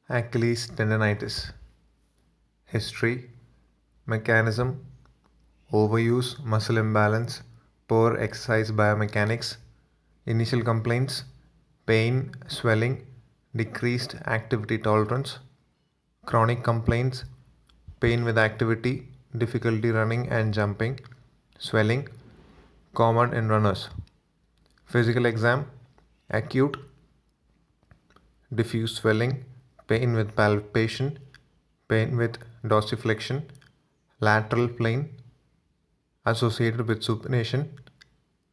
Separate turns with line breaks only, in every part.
Achilles tendonitis. History, mechanism, overuse, muscle imbalance, poor exercise biomechanics, initial complaints, pain, swelling, decreased activity tolerance, chronic complaints, pain with activity, difficulty running and jumping, swelling, common in runners. Physical exam, acute, diffuse swelling, pain with palpation, pain with dorsiflexion, lateral plane associated with supination,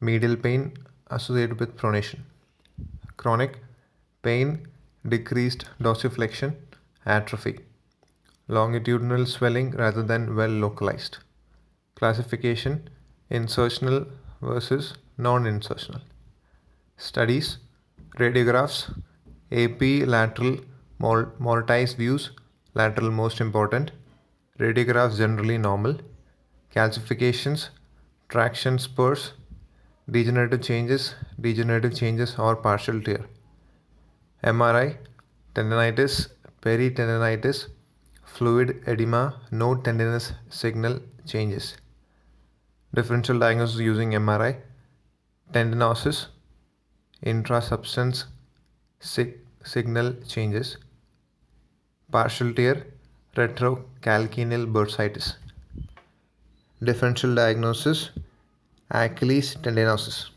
medial pain associated with pronation. Chronic pain, decreased dorsiflexion, atrophy, longitudinal swelling rather than well localized. Classification, insertional versus non-insertional. Studies, radiographs, AP lateral mortise views, lateral most important, radiographs generally normal, calcifications, traction spurs, degenerative changes or partial tear. MRI, tendonitis, peritendinitis, fluid edema, no tendinous signal changes. Differential diagnosis using MRI, tendinosis, intrasubstance signal changes, partial tear, retrocalcaneal bursitis. Differential diagnosis, Achilles tendinosis,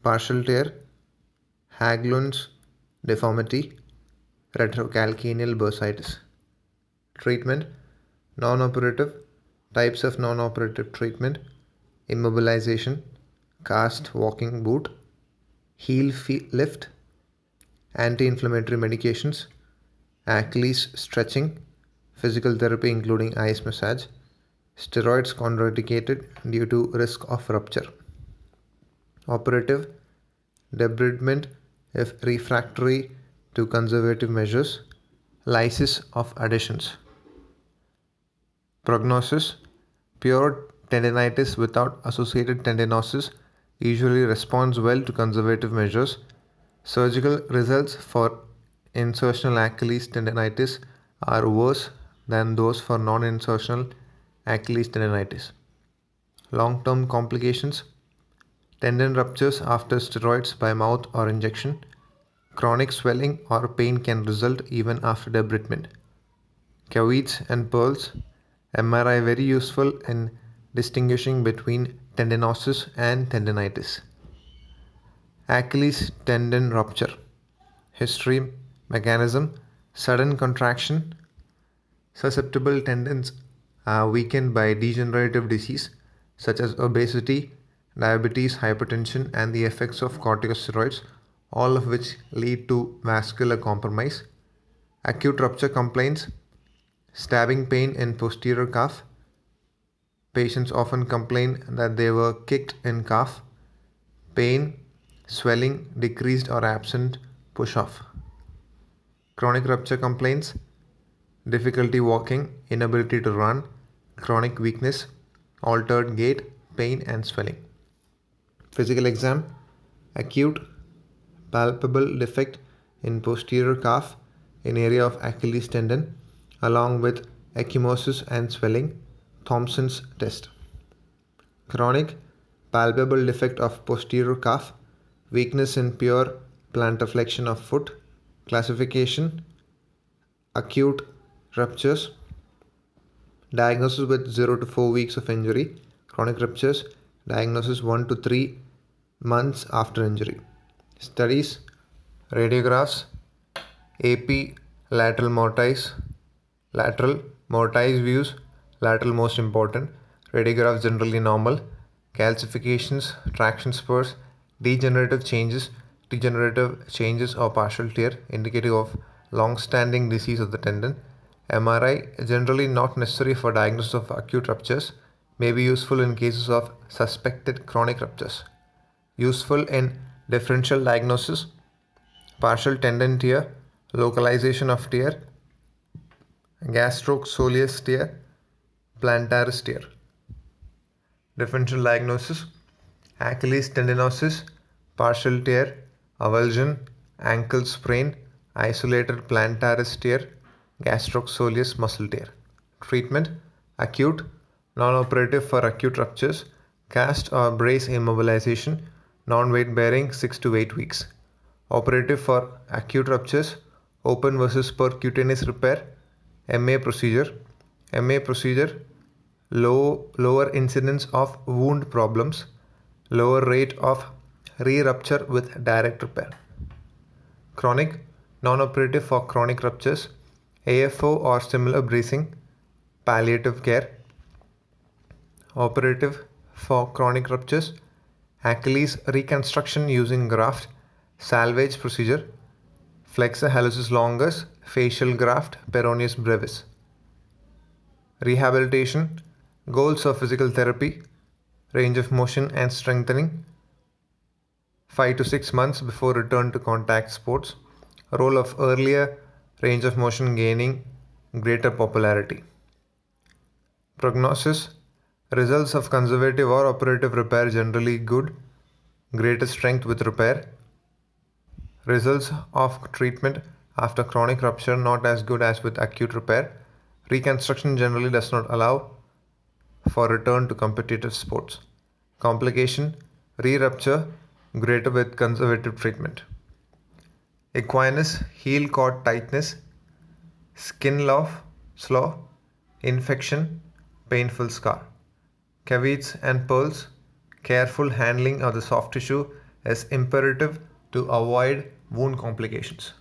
partial tear, Haglund's deformity, retrocalcaneal bursitis. Treatment, non-operative, types of non-operative treatment, immobilization, cast walking boot, heel lift, anti-inflammatory medications, Achilles stretching, physical therapy including ice massage, steroids contraindicated due to risk of rupture. Operative, debridement if refractory to conservative measures, lysis of adhesions. Prognosis, pure tendinitis without associated tendinosis usually responds well to conservative measures. Surgical results for insertional Achilles tendinitis are worse than those for non-insertional Achilles tendinitis. Long-term complications, tendon ruptures after steroids by mouth or injection, chronic swelling or pain can result even after debridement. Cavities and pearls, MRI very useful in distinguishing between tendinosis and tendinitis. Achilles tendon rupture. History, mechanism, sudden contraction. Susceptible tendons are weakened by degenerative disease such as obesity, diabetes, hypertension, and the effects of corticosteroids, all of which lead to vascular compromise. Acute rupture complaints, stabbing pain in posterior calf. Patients often complain that they were kicked in calf. Pain, swelling, decreased or absent push off. Chronic rupture complaints, difficulty walking, inability to run, chronic weakness, altered gait, pain and swelling. Physical exam, acute palpable defect in posterior calf in area of Achilles tendon along with ecchymosis and swelling, Thompson's test. Chronic palpable defect of posterior calf, weakness in pure plantar flexion of foot. Classification, acute ruptures, diagnosis with 0 to 4 weeks of injury. Chronic ruptures, diagnosis 1 to 3 months after injury. Studies, radiographs, AP lateral mortise views, lateral most important, radiographs generally normal, calcifications, traction spurs, degenerative changes or partial tear indicative of long-standing disease of the tendon. MRI generally not necessary for diagnosis of acute ruptures, may be useful in cases of suspected chronic ruptures. Useful in differential diagnosis, partial tendon tear, localization of tear, gastrosoleus tear, plantaris tear. Differential diagnosis, Achilles tendinosis, partial tear, avulsion, ankle sprain, isolated plantaris tear, gastrocsoleus muscle tear. Treatment: acute, non-operative for acute ruptures, cast or brace immobilization, non-weight bearing 6 to 8 weeks. Operative for acute ruptures, open versus percutaneous repair, MA procedure. MA procedure, lower incidence of wound problems, lower rate of re-rupture with direct repair. Chronic, non-operative for chronic ruptures, AFO or similar bracing, palliative care. Operative for chronic ruptures, Achilles reconstruction using graft, salvage procedure, flexor hallucis longus, facial graft, peroneus brevis. Rehabilitation, goals of physical therapy, range of motion and strengthening, 5 to 6 months before return to contact sports, role of earlier range of motion gaining greater popularity. Prognosis, results of conservative or operative repair generally good, greater strength with repair. Results of treatment after chronic rupture not as good as with acute repair. Reconstruction generally does not allow for return to competitive sports. Complication, re-rupture greater with conservative treatment. Equinus, heel cord tightness, skin slough, infection, painful scar. Caveats and pearls, careful handling of the soft tissue is imperative to avoid wound complications.